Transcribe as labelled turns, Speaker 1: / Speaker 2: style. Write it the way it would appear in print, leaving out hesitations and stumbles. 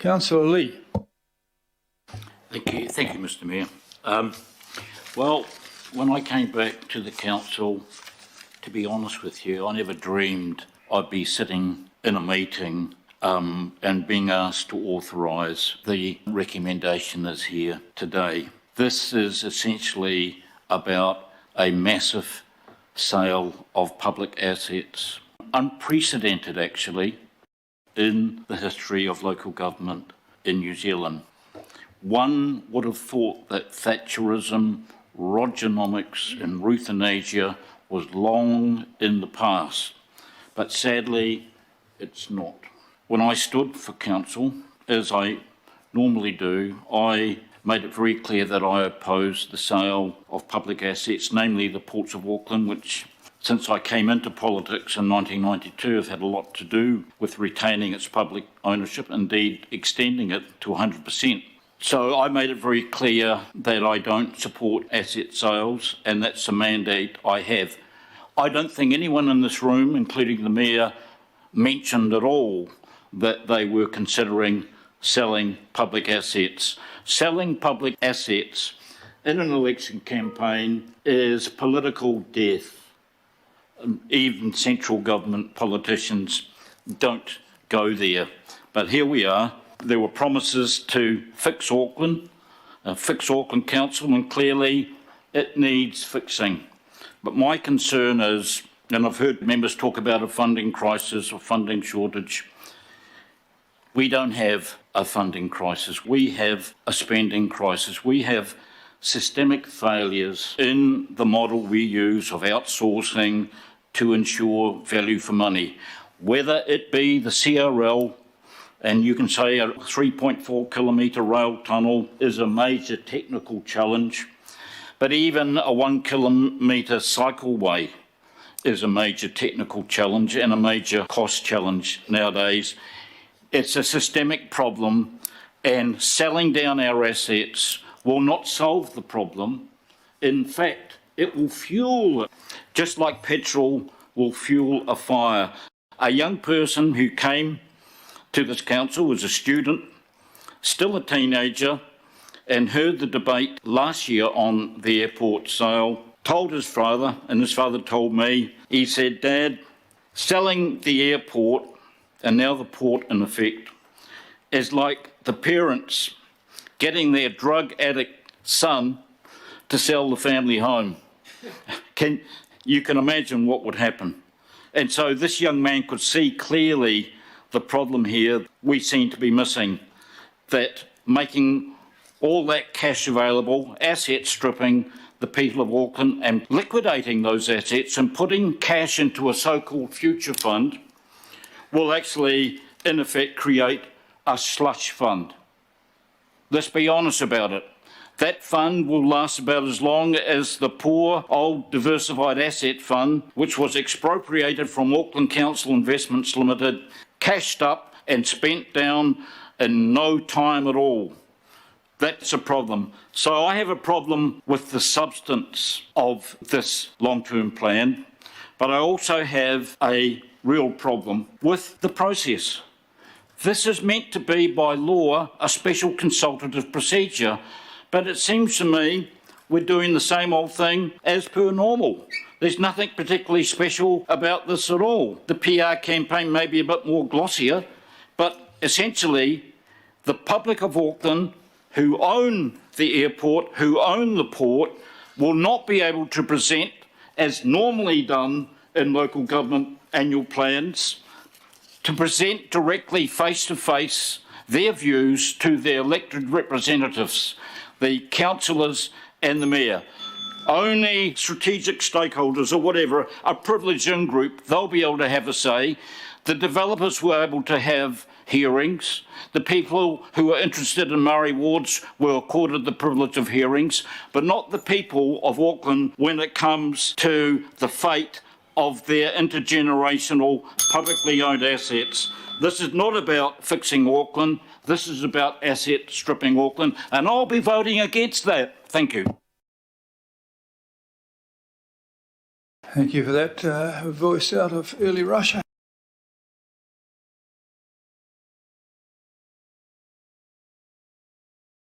Speaker 1: Councillor Lee.
Speaker 2: Thank you, Mr. Mayor. Well, when I came back to the council, to be honest with you, I never dreamed I'd be sitting in a meeting and being asked to authorise the recommendation that's here today. This is essentially about a massive sale of public assets, unprecedented actually in the history of local government in New Zealand. One would have thought that Thatcherism, Rogernomics and euthanasia was long in the past, but sadly it's not. When I stood for council, as I normally do, I made it very clear that I opposed the sale of public assets, namely the ports of Auckland, which since I came into politics in 1992 have had a lot to do with retaining its public ownership, indeed extending it to 100%. So I made it very clear that I don't support asset sales, and that's a mandate I have. I don't think anyone in this room, including the Mayor, mentioned at all that they were considering selling public assets. Selling public assets in an election campaign is political death. Even central government politicians don't go there. But here we are. There were promises to fix Auckland Council, and clearly it needs fixing. But my concern is, and I've heard members talk about a funding crisis or funding shortage, we don't have a funding crisis. We have a spending crisis. We have systemic failures in the model we use of outsourcing to ensure value for money, whether it be the CRL, and you can say a 3.4 kilometre rail tunnel is a major technical challenge, but even a 1 kilometre cycleway is a major technical challenge and a major cost challenge nowadays. It's a systemic problem, and selling down our assets will not solve the problem. In fact, it will fuel it, just like petrol will fuel a fire. A young person who came to this council was a student, still a teenager, and heard the debate last year on the airport sale, told his father, and his father told me, he said, "Dad, selling the airport, and now the port in effect, is like the parents getting their drug addict son to sell the family home." You can imagine what would happen. And so this young man could see clearly the problem here we seem to be missing, that making all that cash available, asset stripping the people of Auckland and liquidating those assets and putting cash into a so-called future fund will actually, in effect, create a slush fund. Let's be honest about it. That fund will last about as long as the poor old diversified asset fund, which was expropriated from Auckland Council Investments Limited, cashed up and spent down in no time at all. That's a problem. So I have a problem with the substance of this long-term plan, but I also have a real problem with the process. This is meant to be, by law, a special consultative procedure, but it seems to me we're doing the same old thing as per normal. There's nothing particularly special about this at all. The PR campaign may be a bit more glossier, but essentially the public of Auckland who own the airport, who own the port, will not be able to present, as normally done in local government annual plans, to present directly face-to-face their views to their elected representatives, the councillors and the mayor. Only strategic stakeholders or whatever, a privileged in-group, they'll be able to have a say. The developers were able to have hearings. The people who are interested in Maori wards were accorded the privilege of hearings, but not the people of Auckland when it comes to the fate of their intergenerational publicly owned assets. This is not about fixing Auckland. This is about asset stripping Auckland, and I'll be voting against that. Thank you.
Speaker 1: Thank you for that voice out of early Russia.